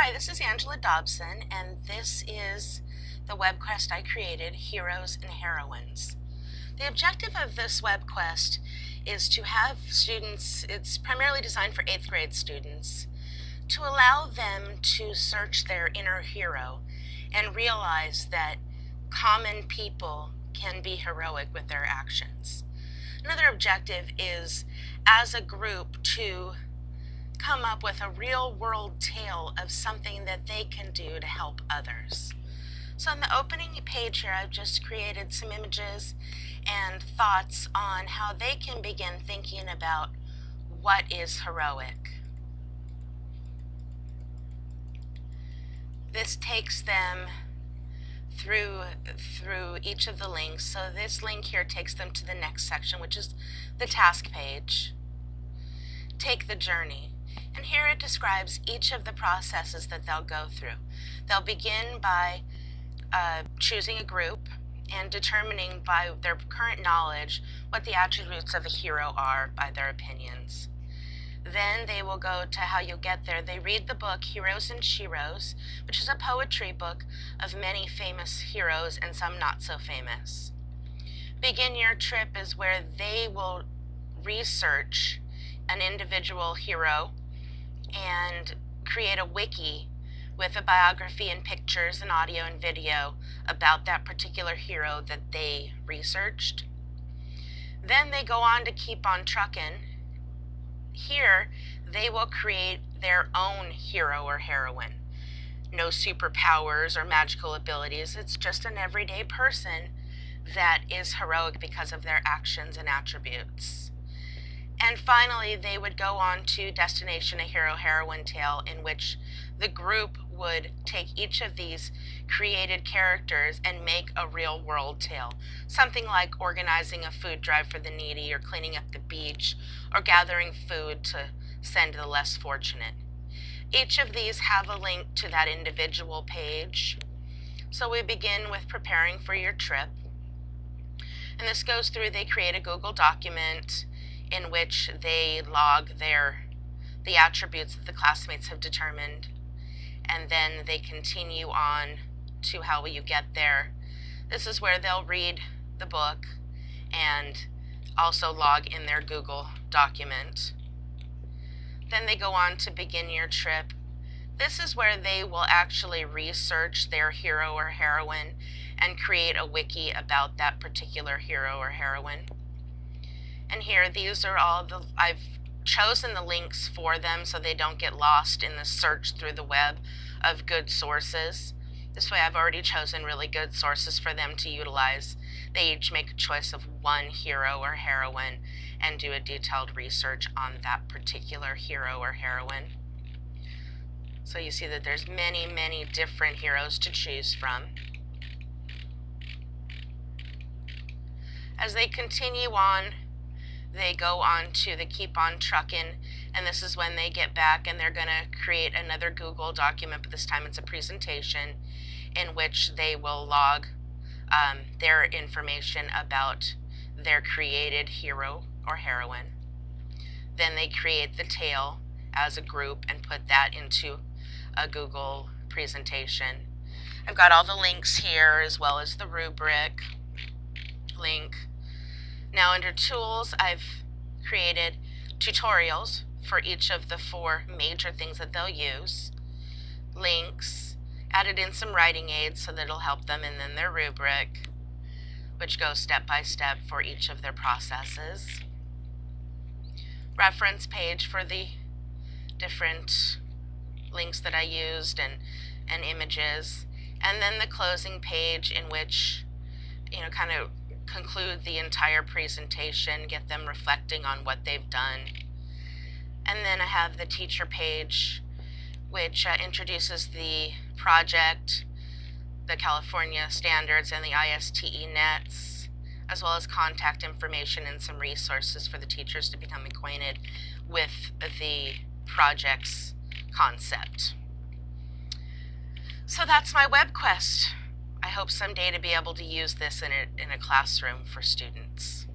Hi, this is Angela Dobson, and this is the WebQuest I created, Heroes and Heroines. The objective of this WebQuest is to have students, it's primarily designed for 8th grade students, to allow them to search their inner hero and realize that common people can be heroic with their actions. Another objective is, as a group, to come up with a real world tale of something that they can do to help others. So in the opening page here, I've just created some images and thoughts on how they can begin thinking about what is heroic. This takes them through each of the links. So this link here takes them to the next section, which is the task page. Take the journey. And here it describes each of the processes that they'll go through. They'll begin by choosing a group and determining by their current knowledge what the attributes of a hero are by their opinions. Then they will go to how you get there. They read the book Heroes and Sheroes, which is a poetry book of many famous heroes and some not so famous. Begin Your Trip is where they will research an individual hero and create a wiki with a biography and pictures and audio and video about that particular hero that they researched. Then they go on to Keep on Truckin'. Here they will create their own hero or heroine. No superpowers or magical abilities. It's just an everyday person that is heroic because of their actions and attributes. And finally, they would go on to Destination, a Hero-Heroine Tale, in which the group would take each of these created characters and make a real-world tale. Something like organizing a food drive for the needy, or cleaning up the beach, or gathering food to send the less fortunate. Each of these have a link to that individual page. So we begin with preparing for your trip. And this goes through, they create a Google document in which they log the attributes that the classmates have determined, and then they continue on to how will you get there. This is where they'll read the book and also log in their Google document. Then they go on to Begin Your Trip. This is where they will actually research their hero or heroine and create a wiki about that particular hero or heroine. And here, these are all I've chosen the links for them so they don't get lost in the search through the web of good sources. This way I've already chosen really good sources for them to utilize. They each make a choice of one hero or heroine and do a detailed research on that particular hero or heroine. So you see that there's many, many different heroes to choose from. As they continue on, they go on to the Keep on Truckin', and this is when they get back and they're going to create another Google document, but this time it's a presentation in which they will log their information about their created hero or heroine. Then they create the tale as a group and put that into a Google presentation. I've got all the links here as well as the rubric link. Now under Tools, I've created tutorials for each of the 4 major things that they'll use. Links, added in some writing aids so that it'll help them, and then their rubric, which goes step by step for each of their processes. Reference page for the different links that I used and images. And then the closing page in which, kind of conclude the entire presentation, get them reflecting on what they've done. And then I have the teacher page, which introduces the project, the California standards, and the ISTE nets, as well as contact information and some resources for the teachers to become acquainted with the project's concept. So that's my WebQuest. I hope someday to be able to use this in a classroom for students.